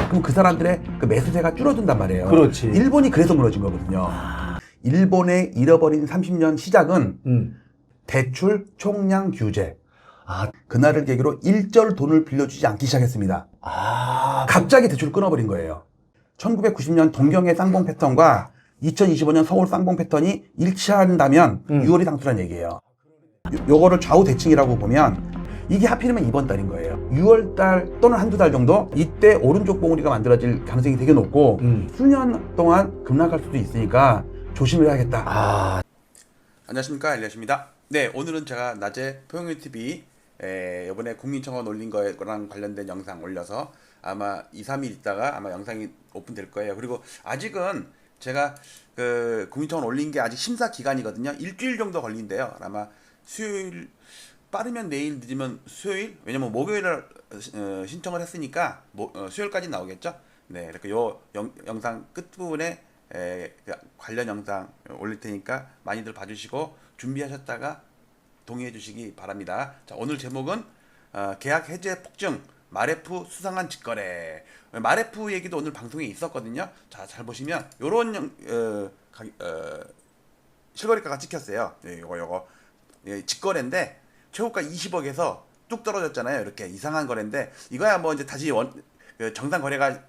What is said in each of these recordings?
그럼 그 사람들의 그 매수세가 줄어든단 말이에요. 그렇지. 일본이 그래서 무너진 거거든요. 일본의 잃어버린 30년 시작은 대출 총량 규제. 아, 그날을 계기로 일절 돈을 빌려주지 않기 시작했습니다. 갑자기 대출을 끊어버린 거예요. 1990년 동경의 쌍봉 패턴과 2025년 서울 쌍봉 패턴이 일치한다면 6월이 상수란 얘기예요. 요거를 좌우 대칭이라고 보면 이게 하필이면 이번 달인 거예요. 6월 달 또는 한두 달 정도 이때 오른쪽 봉우리가 만들어질 가능성이 되게 높고 수년 동안 급락할 수도 있으니까 조심을 해야겠다. 안녕하십니까, 엘리엇입니다. 네, 오늘은 제가 낮에 포용유TV 이번에 국민청원 올린 거랑 관련된 영상 올려서 아마 2, 3일 있다가 아마 영상이 오픈될 거예요. 그리고 아직은 제가 그 국민청원 올린 게 아직 심사 기간이거든요. 일주일 정도 걸린대요. 아마 수요일, 빠르면 내일, 늦으면 수요일? 왜냐면 목요일에 신청을 했으니까 수요일까지 나오겠죠. 네, 이렇게 요 영상 끝부분에 그 관련 영상 올릴 테니까 많이들 봐주시고 준비하셨다가 동의해 주시기 바랍니다. 자, 오늘 제목은 계약 해제 폭증, 마레프 수상한 직거래. 마레프 얘기도 오늘 방송에 있었거든요. 자, 잘 보시면 요런 실거래가가 찍혔어요. 네, 요거 예, 직거래인데 최고가 20억에서 뚝 떨어졌잖아요. 이렇게 이상한 거래인데 이거야 뭐 이제 다시 정상 거래가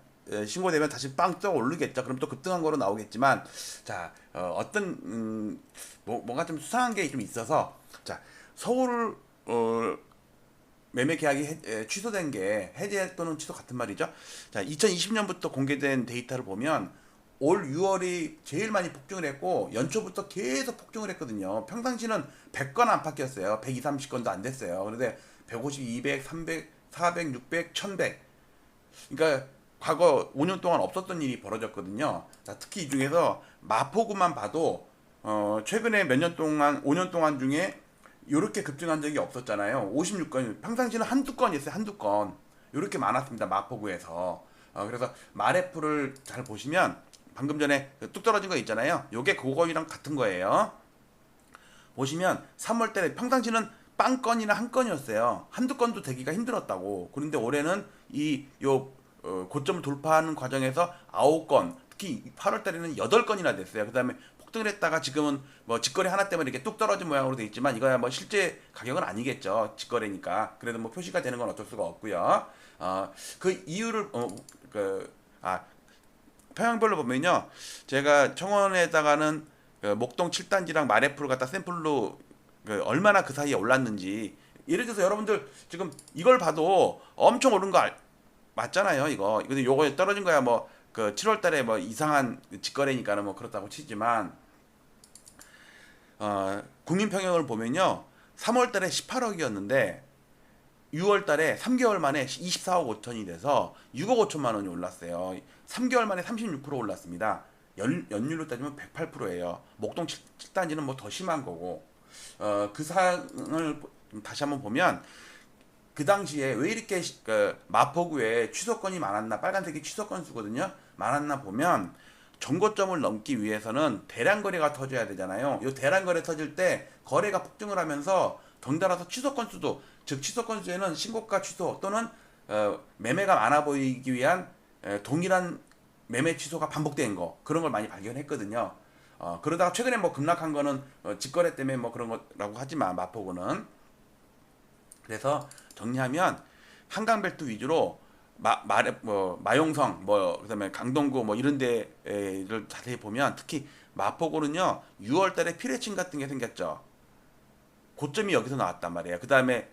신고되면 다시 빵 떠 오르겠죠. 그럼 또 급등한 거로 나오겠지만, 자, 어떤 뭔가 좀 수상한 게 좀 있어서, 자, 서울 매매 계약이 취소된 게 해제 또는 취소 같은 말이죠. 자, 2020년부터 공개된 데이터를 보면 올 6월이 제일 많이 폭증을 했고 연초부터 계속 폭증을 했거든요. 평상시는 100건 안팎이었어요. 120, 30건도 안 됐어요. 그런데 150, 200, 300, 400, 600, 1100. 그러니까 과거 5년 동안 없었던 일이 벌어졌거든요. 자, 특히 이 중에서 마포구만 봐도 최근에 몇 년 동안 5년 동안 중에 이렇게 급증한 적이 없었잖아요. 56건, 평상시는 한두 건이었어요. 한두 건. 이렇게 많았습니다. 마포구에서. 그래서 마레프를 잘 보시면 방금 전에 뚝 떨어진 거 있잖아요. 요게 그거랑 같은 거예요. 보시면 3월 달에 평상시는 빵건이나 한 건이었어요. 한두 건도 되기가 힘들었다고. 그런데 올해는 고점을 돌파하는 과정에서 9건, 특히 8월 달에는 8건이나 됐어요. 그 다음에 폭등을 했다가 지금은 뭐 직거래 하나 때문에 이렇게 뚝 떨어진 모양으로 돼 있지만 이거야 뭐 실제 가격은 아니겠죠. 직거래니까. 그래도 뭐 표시가 되는 건 어쩔 수가 없고요. 그 이유를 평양별로 보면요. 제가 청원에다가는 목동 7단지랑 마레프를 갖다 샘플로 얼마나 그 사이에 올랐는지, 예를 들어서 여러분들 지금 이걸 봐도 엄청 오른 거 맞잖아요. 이거. 근데 요거 떨어진 거야 뭐 그 7월 달에 뭐 이상한 직거래니까는 뭐 그렇다고 치지만 국민평형을 보면요. 3월 달에 18억이었는데 6월 달에 3개월 만에 24억 5천이 돼서 6억 5천만 원이 올랐어요. 3개월 만에 36% 올랐습니다. 연율로 따지면 108%예요. 목동 7단지는 뭐 더 심한 거고. 그 사항을 다시 한번 보면 그 당시에 왜 이렇게 마포구에 취소건이 많았나, 빨간색이 취소건 수거든요. 많았나 보면 정고점을 넘기 위해서는 대량 거래가 터져야 되잖아요. 이 대량 거래 터질 때 거래가 폭증을 하면서 덩달아서 취소건 수도, 즉 취소건 수에는 신고가 취소 또는 매매가 많아 보이기 위한 동일한 매매 취소가 반복된 거, 그런 걸 많이 발견했거든요. 그러다가 최근에 뭐 급락한 거는 직거래 때문에 뭐 그런 거라고 하지만 마포구는. 그래서 정리하면 한강벨트 위주로 마용성 그다음에 강동구 뭐 이런 데를 자세히 보면 특히 마포구는요 6월 달에 피레침 같은 게 생겼죠. 고점이 여기서 나왔단 말이에요. 그다음에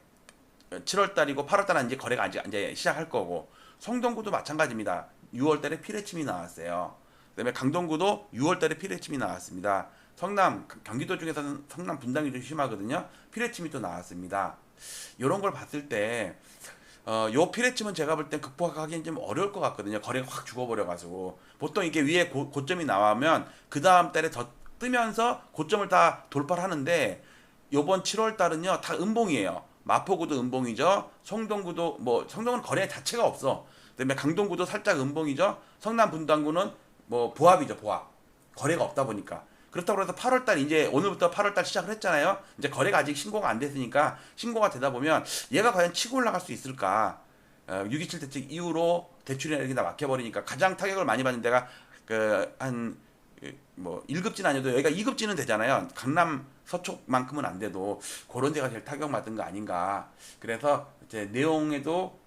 7월 달이고 8월 달은 이제 거래가 이제 시작할 거고, 성동구도 마찬가지입니다. 6월 달에 피레침이 나왔어요. 그다음에 강동구도 6월 달에 피레침이 나왔습니다. 경기도 중에서는 성남 분당이 좀 심하거든요. 피레침이 또 나왔습니다. 이런 걸 봤을 때 요 피레침은 제가 볼 땐 극복하기엔 좀 어려울 것 같거든요. 거래가 확 죽어버려가지고. 보통 이게 위에 고점이 나오면 그 다음 달에 더 뜨면서 고점을 다 돌파를 하는데 요번 7월 달은요 다 음봉이에요. 마포구도 음봉이죠. 성동구도 성동은 거래 자체가 없어. 그다음에 강동구도 살짝 음봉이죠. 성남 분당구는 뭐 보합이죠. 보합. 거래가 없다 보니까. 그렇다고 해서 8월달 이제 오늘부터 8월달 시작을 했잖아요. 이제 거래가 아직 신고가 안 됐으니까 신고가 되다 보면 얘가 과연 치고 올라갈 수 있을까? 6.27 대책 이후로 대출이나 이렇게 다 막혀버리니까 가장 타격을 많이 받는 데가 한 뭐 1급지는 아니어도 여기가 2급지는 되잖아요. 강남 서초만큼은 안 돼도 그런 데가 제일 타격받은 거 아닌가. 그래서 이제 내용에도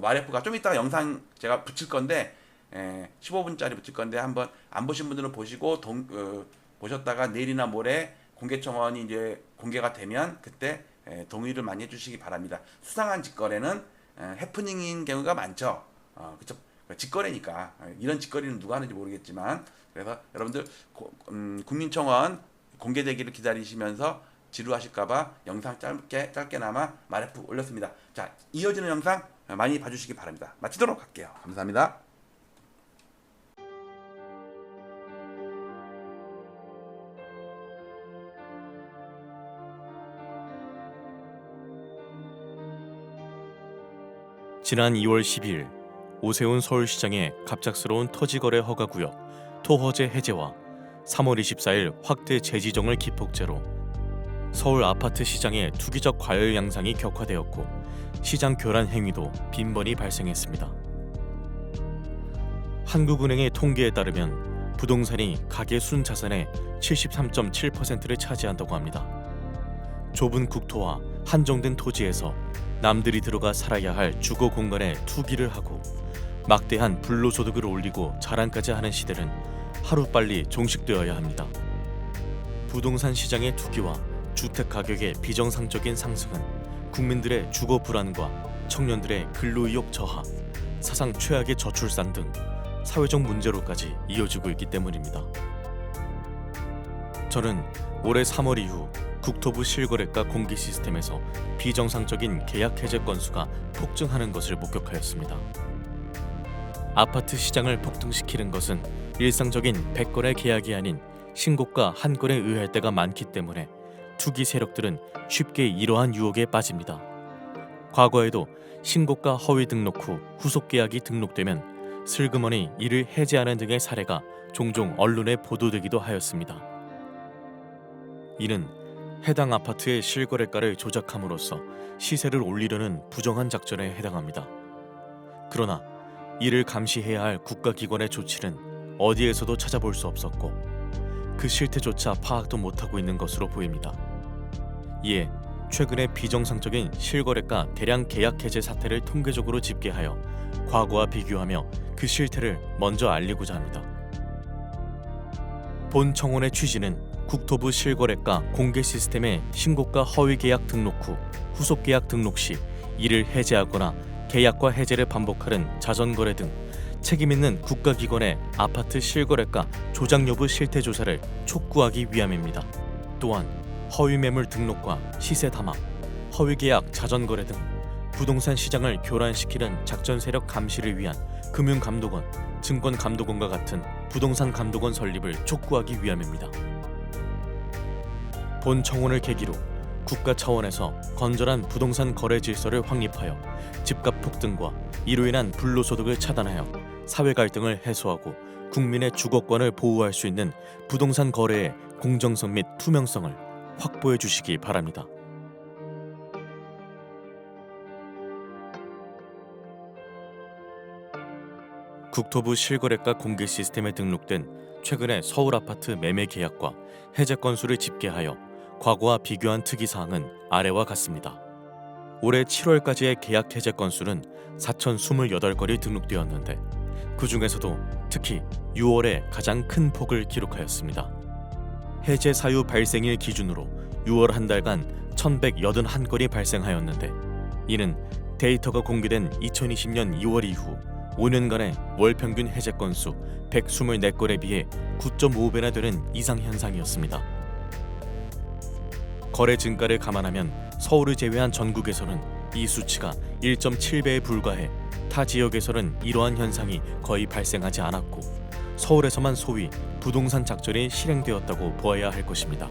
마레프가 좀 이따가 영상 제가 붙일 건데 15분짜리 붙일 건데 한번 안 보신 분들은 보시고 보셨다가 내일이나 모레 공개 청원이 이제 공개가 되면 그때 동의를 많이 해주시기 바랍니다. 수상한 직거래는 해프닝인 경우가 많죠. 그쵸? 직거래니까 이런 직거래는 누가 하는지 모르겠지만 그래서 여러분들 국민청원 공개되기를 기다리시면서 지루하실까봐 영상 짧게나마 마레프 올렸습니다. 자, 이어지는 영상 많이 봐주시기 바랍니다. 마치도록 할게요. 감사합니다. 지난 2월 12일 오세훈 서울시장의 갑작스러운 토지거래 허가구역 토허제 해제와 3월 24일 확대 재지정을 기폭제로 서울 아파트 시장의 투기적 과열 양상이 격화되었고 시장 교란 행위도 빈번히 발생했습니다. 한국은행의 통계에 따르면 부동산이 가계 순자산의 73.7%를 차지한다고 합니다. 좁은 국토와 한정된 토지에서 남들이 들어가 살아야 할 주거 공간에 투기를 하고 막대한 불로소득을 올리고 자랑까지 하는 시대는 하루빨리 종식되어야 합니다. 부동산 시장의 투기와 주택 가격의 비정상적인 상승은 국민들의 주거 불안과 청년들의 근로의욕 저하, 사상 최악의 저출산 등 사회적 문제로까지 이어지고 있기 때문입니다. 저는 올해 3월 이후 국토부 실거래가 공개 시스템에서 비정상적인 계약 해제 건수가 폭증하는 것을 목격하였습니다. 아파트 시장을 폭등시키는 것은 일상적인 100건의 계약이 아닌 신고가 한 건에 의할 때가 많기 때문에 투기 세력들은 쉽게 이러한 유혹에 빠집니다. 과거에도 신고가 허위 등록 후 후속 계약이 등록되면 슬그머니 이를 해제하는 등의 사례가 종종 언론에 보도되기도 하였습니다. 이는 해당 아파트의 실거래가를 조작함으로써 시세를 올리려는 부정한 작전에 해당합니다. 그러나 이를 감시해야 할 국가기관의 조치는 어디에서도 찾아볼 수 없었고 그 실태조차 파악도 못하고 있는 것으로 보입니다. 이에 최근에 비정상적인 실거래가 대량 계약 해제 사태를 통계적으로 집계하여 과거와 비교하며 그 실태를 먼저 알리고자 합니다. 본 청원의 취지는 국토부 실거래가 공개 시스템의 신고가 허위 계약 등록 후 후속 계약 등록 시 이를 해제하거나 계약과 해제를 반복하는 자전거래 등 책임있는 국가기관의 아파트 실거래가 조작 여부 실태 조사를 촉구하기 위함입니다. 또한 허위 매물 등록과 시세 담합, 허위 계약 자전거래 등 부동산 시장을 교란시키는 작전 세력 감시를 위한 금융감독원, 증권감독원과 같은 부동산 감독원 설립을 촉구하기 위함입니다. 본 청원을 계기로 국가 차원에서 건전한 부동산 거래 질서를 확립하여 집값 폭등과 이로 인한 불로소득을 차단하여 사회 갈등을 해소하고 국민의 주거권을 보호할 수 있는 부동산 거래의 공정성 및 투명성을 확보해 주시기 바랍니다. 국토부 실거래가 공개 시스템에 등록된 최근의 서울 아파트 매매 계약과 해제 건수를 집계하여 과거와 비교한 특이사항은 아래와 같습니다. 올해 7월까지의 계약 해제 건수는 4,028건이 등록되었는데 그 중에서도 특히 6월에 가장 큰 폭을 기록하였습니다. 해제 사유 발생일 기준으로 6월 한 달간 1,181건이 발생하였는데 이는 데이터가 공개된 2020년 2월 이후 5년간의 월 평균 해제 건수 124건에 비해 9.5배나 되는 이상 현상이었습니다. 거래 증가를 감안하면 서울을 제외한 전국에서는 이 수치가 1.7배에 불과해 타 지역에서는 이러한 현상이 거의 발생하지 않았고 서울에서만 소위 부동산 작전이 실행되었다고 보아야 할 것입니다.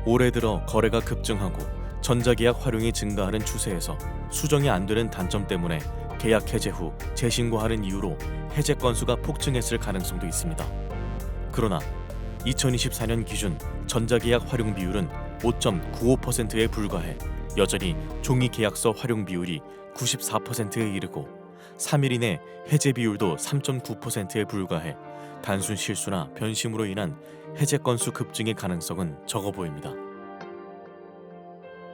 올해 들어 거래가 급증하고 전자계약 활용이 증가하는 추세에서 수정이 안 되는 단점 때문에 계약 해제 후 재신고하는 이유로 해제 건수가 폭증했을 가능성도 있습니다. 그러나 2024년 기준 전자계약 활용 비율은 5.95%에 불과해 여전히 종이 계약서 활용 비율이 94%에 이르고 3일 이내 해제 비율도 3.9%에 불과해 단순 실수나 변심으로 인한 해제 건수 급증의 가능성은 적어 보입니다.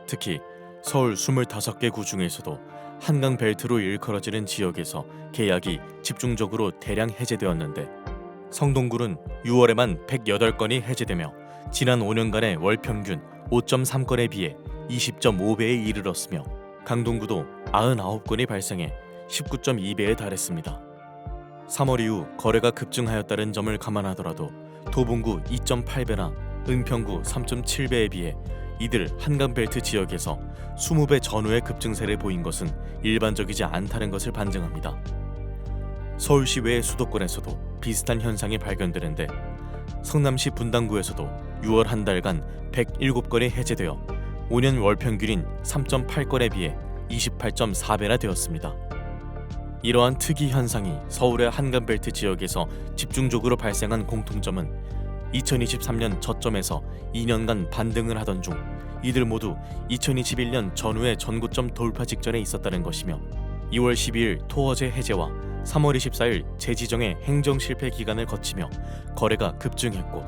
특히 서울 25개 구 중에서도 한강 벨트로 일컬어지는 지역에서 계약이 집중적으로 대량 해제되었는데 성동구는 6월에만 108건이 해제되며 지난 5년간의 월 평균 5.3건에 비해 20.5배에 이르렀으며 강동구도 99건이 발생해 19.2배에 달했습니다. 3월 이후 거래가 급증하였다는 점을 감안하더라도 도봉구 2.8배나 은평구 3.7배에 비해 이들 한강벨트 지역에서 20배 전후의 급증세를 보인 것은 일반적이지 않다는 것을 반증합니다. 서울시 외의 수도권에서도 비슷한 현상이 발견되는데 성남시 분당구에서도 6월 한 달간 107건이 해제되어 5년 월 평균인 3.8건에 비해 28.4배나 되었습니다. 이러한 특이 현상이 서울의 한강벨트 지역에서 집중적으로 발생한 공통점은 2023년 저점에서 2년간 반등을 하던 중 이들 모두 2021년 전후의 전고점 돌파 직전에 있었다는 것이며 2월 12일 토어제 해제와 3월 24일 재지정의 행정 실패 기간을 거치며 거래가 급증했고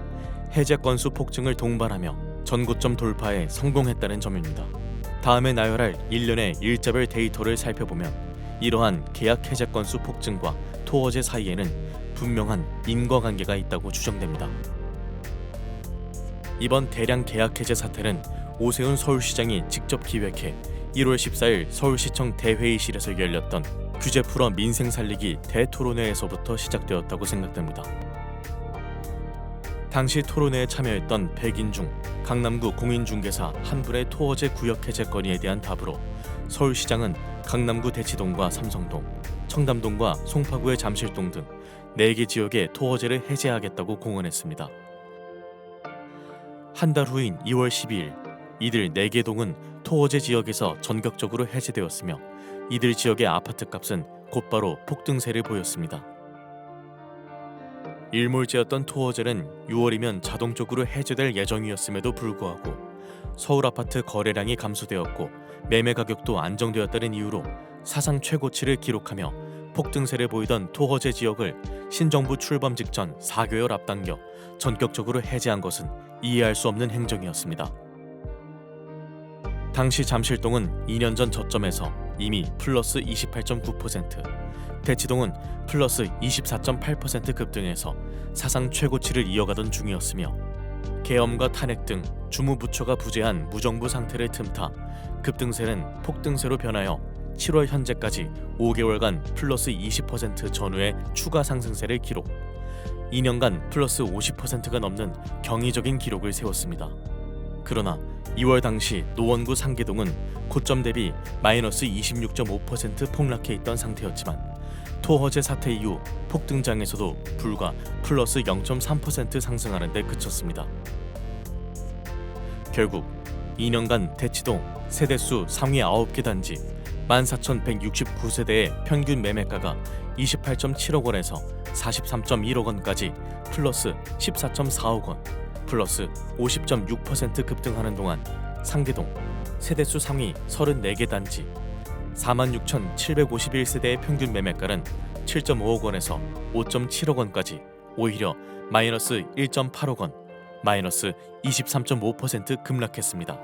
해제 건수 폭증을 동반하며 전고점 돌파에 성공했다는 점입니다. 다음에 나열할 1년의 일자별 데이터를 살펴보면 이러한 계약 해제 건수 폭증과 토어제 사이에는 분명한 인과관계가 있다고 추정됩니다. 이번 대량 계약 해제 사태는 오세훈 서울시장이 직접 기획해 1월 14일 서울시청 대회의실에서 열렸던 규제 풀어 민생 살리기 대토론회에서부터 시작되었다고 생각됩니다. 당시 토론회에 참여했던 100인 중 강남구 공인중개사 한 분의 토어제 구역 해제 건의에 대한 답으로 서울시장은 강남구 대치동과 삼성동, 청담동과 송파구의 잠실동 등 4개 지역의 토어제를 해제하겠다고 공언했습니다. 한 달 후인 2월 12일 이들 4개 동은 토어제 지역에서 전격적으로 해제되었으며 이들 지역의 아파트 값은 곧바로 폭등세를 보였습니다. 일몰제였던 토어제는 6월이면 자동적으로 해제될 예정이었음에도 불구하고 서울 아파트 거래량이 감소되었고 매매 가격도 안정되었다는 이유로 사상 최고치를 기록하며 폭등세를 보이던 토어제 지역을 신정부 출범 직전 4개월 앞당겨 전격적으로 해제한 것은 이해할 수 없는 행정이었습니다. 당시 잠실동은 2년 전 저점에서 이미 플러스 28.9%, 대치동은 플러스 24.8% 급등해서 사상 최고치를 이어가던 중이었으며 계엄과 탄핵 등 주무부처가 부재한 무정부 상태를 틈타 급등세는 폭등세로 변하여 7월 현재까지 5개월간 플러스 20% 전후의 추가 상승세를 기록, 2년간 플러스 50%가 넘는 경이적인 기록을 세웠습니다. 그러나 2월 당시 노원구 상계동은 고점 대비 마이너스 26.5% 폭락해 있던 상태였지만 토허제 사태 이후 폭등장에서도 불과 플러스 0.3% 상승하는 데 그쳤습니다. 결국 2년간 대치동 세대수 상위 9개 단지 14,169세대의 평균 매매가가 28.7억 원에서 43.1억 원까지 플러스 14.4억 원, 플러스 50.6% 급등하는 동안 상계동 세대수 상위 34개 단지 46,751세대의 평균 매매가는 7.5억 원에서 5.7억 원까지 오히려 마이너스 1.8억 원, 마이너스 23.5% 급락했습니다.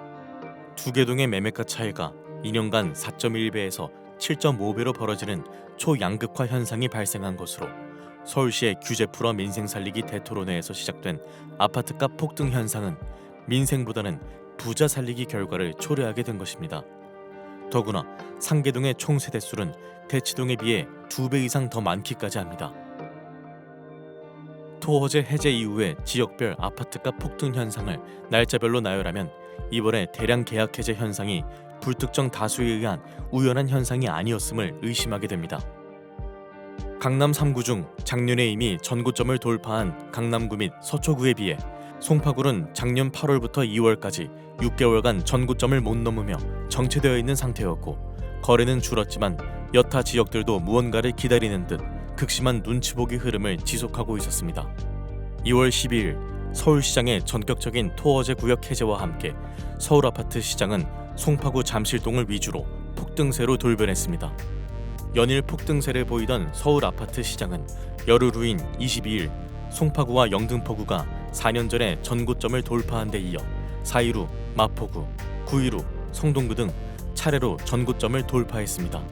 두 개 동의 매매가 차이가 2년간 4.1배에서 7.5배로 벌어지는 초양극화 현상이 발생한 것으로 서울시의 규제 풀어 민생 살리기 대토론회에서 시작된 아파트값 폭등 현상은 민생보다는 부자 살리기 결과를 초래하게 된 것입니다. 더구나 상계동의 총 세대수는 대치동에 비해 2배 이상 더 많기까지 합니다. 토어제 해제 이후의 지역별 아파트값 폭등 현상을 날짜별로 나열하면 이번에 대량 계약 해제 현상이 불특정 다수에 의한 우연한 현상이 아니었음을 의심하게 됩니다. 강남 3구 중 작년에 이미 전고점을 돌파한 강남구 및 서초구에 비해 송파구는 작년 8월부터 2월까지 6개월간 전고점을 못 넘으며 정체되어 있는 상태였고 거래는 줄었지만 여타 지역들도 무언가를 기다리는 듯 극심한 눈치보기 흐름을 지속하고 있었습니다. 2월 12일 서울시장의 전격적인 토어제 구역 해제와 함께 서울 아파트 시장은 송파구 잠실동을 위주로 폭등세로 돌변했습니다. 연일 폭등세를 보이던 서울 아파트 시장은 열흘 후인 22일 송파구와 영등포구가 4년 전에 전고점을 돌파한 데 이어 4일 후 마포구, 9일 후 성동구 등 차례로 전고점을 돌파했습니다.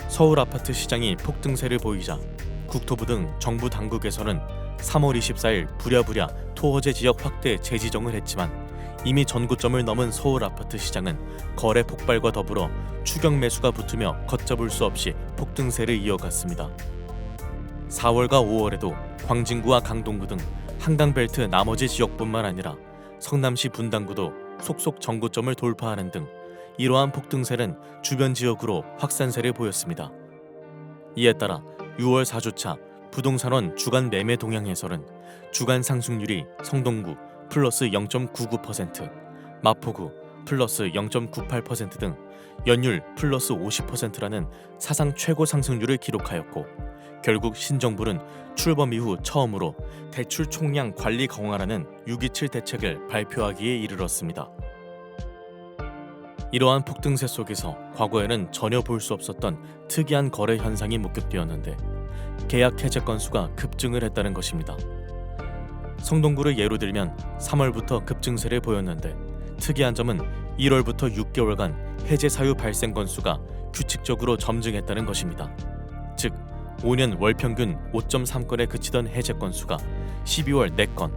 서울 아파트 시장이 폭등세를 보이자 국토부 등 정부 당국에서는 3월 24일 부랴부랴 토호제 지역 확대 재지정을 했지만 이미 전고점을 넘은 서울 아파트 시장은 거래 폭발과 더불어 추격 매수가 붙으며 걷잡을 수 없이 폭등세를 이어갔습니다. 4월과 5월에도 광진구와 강동구 등 한강벨트 나머지 지역뿐만 아니라 성남시 분당구도 속속 전고점을 돌파하는 등 이러한 폭등세는 주변 지역으로 확산세를 보였습니다. 이에 따라 6월 4주차 부동산원 주간 매매 동향에서는 주간 상승률이 성동구 플러스 0.99%, 마포구 플러스 0.98% 등 연율 플러스 50%라는 사상 최고 상승률을 기록하였고 결국 신정부는 출범 이후 처음으로 대출 총량 관리 강화라는 627 대책을 발표하기에 이르렀습니다. 이러한 폭등세 속에서 과거에는 전혀 볼 수 없었던 특이한 거래 현상이 목격되었는데 계약 해제 건수가 급증을 했다는 것입니다. 성동구를 예로 들면 3월부터 급증세를 보였는데 특이한 점은 1월부터 6개월간 해제 사유 발생 건수가 규칙적으로 점증했다는 것입니다. 즉 5년 월 평균 5.3건에 그치던 해제 건수가 12월 4건,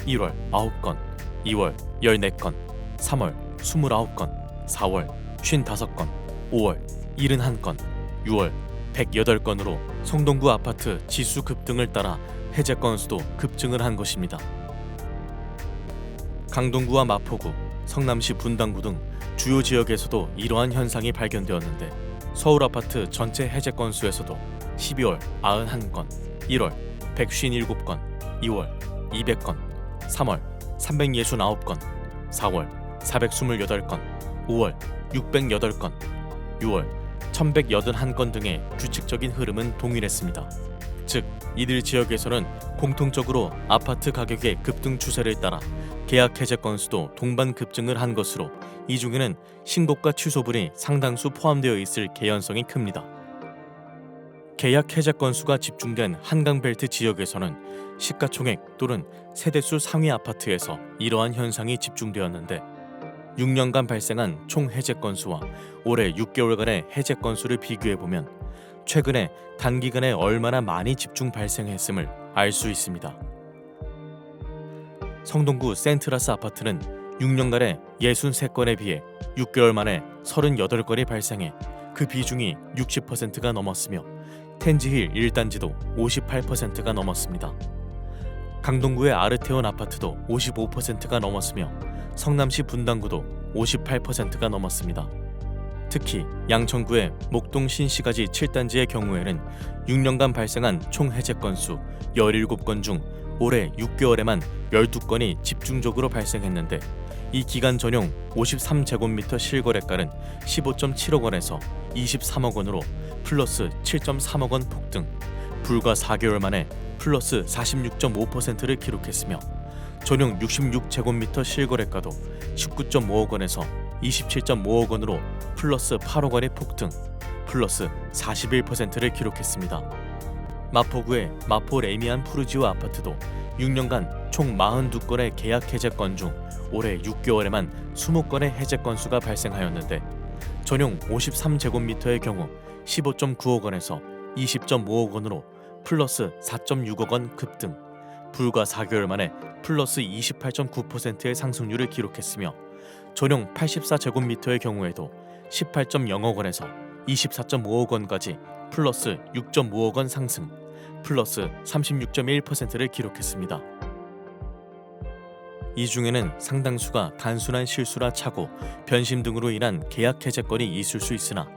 1월 9건, 2월 14건, 3월 29건, 4월 55건, 5월 71건, 6월 108건으로 성동구 아파트 지수 급등을 따라 해제 건수도 급증을 한 것입니다. 강동구와 마포구, 성남시 분당구 등 주요 지역에서도 이러한 현상이 발견되었는데 서울 아파트 전체 해제 건수에서도 12월 91건, 1월 157건, 2월 200건, 3월 369건, 4월 428건, 5월 608건, 6월 1181건 등의 규칙적인 흐름은 동일했습니다. 즉, 이들 지역에서는 공통적으로 아파트 가격의 급등 추세를 따라 계약 해제 건수도 동반 급증을 한 것으로 이 중에는 신고가 취소분이 상당수 포함되어 있을 개연성이 큽니다. 계약 해제 건수가 집중된 한강벨트 지역에서는 시가총액 또는 세대수 상위 아파트에서 이러한 현상이 집중되었는데 6년간 발생한 총 해제 건수와 올해 6개월간의 해제 건수를 비교해보면 최근에 단기간에 얼마나 많이 집중 발생했음을 알 수 있습니다. 성동구 센트라스 아파트는 6년간에 63건에 비해 6개월 만에 38건이 발생해 그 비중이 60%가 넘었으며 텐지힐 1단지도 58%가 넘었습니다. 강동구의 아르테온 아파트도 55%가 넘었으며 성남시 분당구도 58%가 넘었습니다. 특히 양천구의 목동 신시가지 7단지의 경우에는 6년간 발생한 총 해제 건수 17건 중 올해 6개월에만 12건이 집중적으로 발생했는데 이 기간 전용 53제곱미터 실거래가는 15.7억 원에서 23억 원으로 플러스 7.3억 원 폭등, 불과 4개월 만에 플러스 46.5%를 기록했으며 전용 66제곱미터 실거래가도 19.5억 원에서 27.5억 원으로 플러스 8억 원의 폭등, 플러스 41%를 기록했습니다. 마포구의 마포 레미안 푸르지오 아파트도 6년간 총 42건의 계약 해제 건 중 올해 6개월에만 20건의 해제 건수가 발생하였는데 전용 53제곱미터의 경우 15.9억 원에서 20.5억 원으로 플러스 4.6억 원 급등, 불과 4개월 만에 플러스 28.9%의 상승률을 기록했으며 전용 84제곱미터의 경우에도 18.0억 원에서 24.5억 원까지 플러스 6.5억 원 상승, 플러스 36.1%를 기록했습니다. 이 중에는 상당수가 단순한 실수라 차고 변심 등으로 인한 계약 해제건이 있을 수 있으나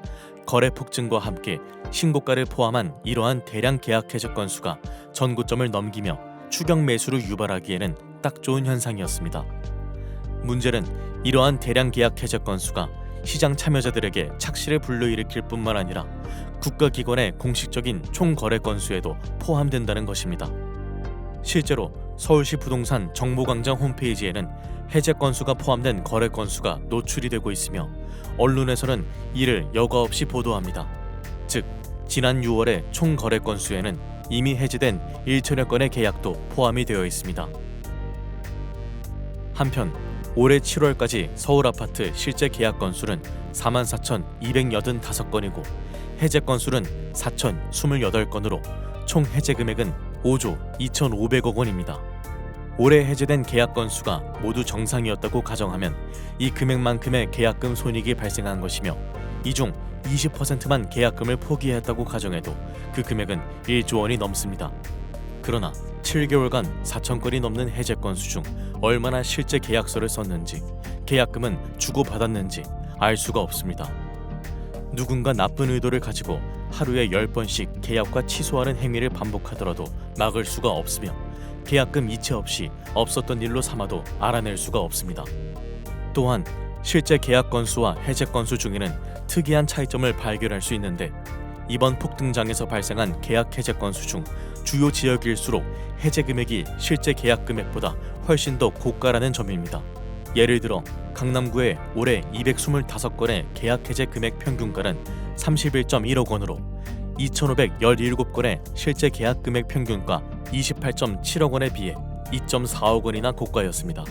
거래 폭증과 함께 신고가를 포함한 이러한 대량 계약 해제 건수가 전고점을 넘기며 추격 매수를 유발하기에는 딱 좋은 현상이었습니다. 문제는 이러한 대량 계약 해제 건수가 시장 참여자들에게 착시를 불러일으킬 뿐만 아니라 국가기관의 공식적인 총 거래 건수에도 포함된다는 것입니다. 실제로 서울시 부동산 정보광장 홈페이지에는 해제 건수가 포함된 거래 건수가 노출이 되고 있으며 언론에서는 이를 여과 없이 보도합니다. 즉, 지난 6월의 총 거래 건수에는 이미 해지된 1천여 건의 계약도 포함이 되어 있습니다. 한편 올해 7월까지 서울 아파트 실제 계약 건수는 44,285건이고 해제 건수는 4,028건으로 총 해제 금액은 5조 2,500억 원입니다. 올해 해제된 계약 건수가 모두 정상이었다고 가정하면 이 금액만큼의 계약금 손익이 발생한 것이며 이 중 20%만 계약금을 포기했다고 가정해도 그 금액은 1조 원이 넘습니다. 그러나 7개월간 4,000건이 넘는 해제 건수 중 얼마나 실제 계약서를 썼는지, 계약금은 주고받았는지 알 수가 없습니다. 누군가 나쁜 의도를 가지고 하루에 10번씩 계약과 취소하는 행위를 반복하더라도 막을 수가 없으며 계약금 이체 없이 없었던 일로 삼아도 알아낼 수가 없습니다. 또한 실제 계약 건수와 해제 건수 중에는 특이한 차이점을 발견할 수 있는데 이번 폭등장에서 발생한 계약 해제 건수 중 주요 지역일수록 해제 금액이 실제 계약 금액보다 훨씬 더 고가라는 점입니다. 예를 들어 강남구의 올해 225건의 계약 해제 금액 평균가는 31.1억 원으로 2,517건의 실제 계약 금액 평균가 28.7억 원에 비해 2.4억 원이나 고가였습니다.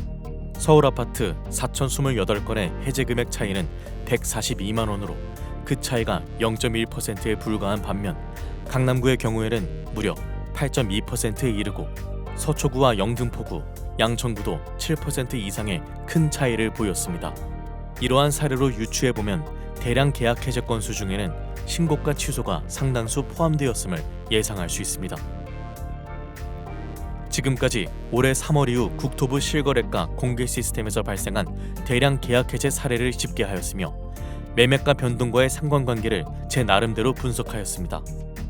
서울 아파트 4,028건의 해제 금액 차이는 142만 원으로 그 차이가 0.1%에 불과한 반면 강남구의 경우에는 무려 8.2%에 이르고 서초구와 영등포구, 양천구도 7% 이상의 큰 차이를 보였습니다. 이러한 사례로 유추해보면 대량 계약 해제 건수 중에는 신고가 취소가 상당수 포함되었음을 예상할 수 있습니다. 지금까지 올해 3월 이후 국토부 실거래가 공개 시스템에서 발생한 대량 계약 해제 사례를 집계하였으며 매매가 변동과의 상관관계를 제 나름대로 분석하였습니다.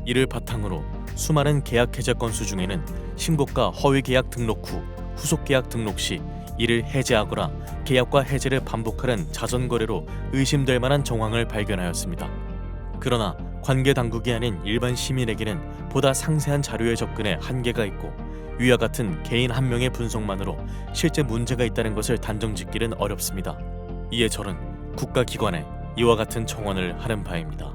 이를 바탕으로 수많은 계약 해제 건수 중에는 신고가 허위 계약 등록 후 후속 계약 등록 시 이를 해제하거나 계약과 해제를 반복하는 자전거래로 의심될 만한 정황을 발견하였습니다. 그러나 관계 당국이 아닌 일반 시민에게는 보다 상세한 자료에 접근에 한계가 있고 위와 같은 개인 한 명의 분석만으로 실제 문제가 있다는 것을 단정짓기는 어렵습니다. 이에 저는 국가기관에 이와 같은 청원을 하는 바입니다.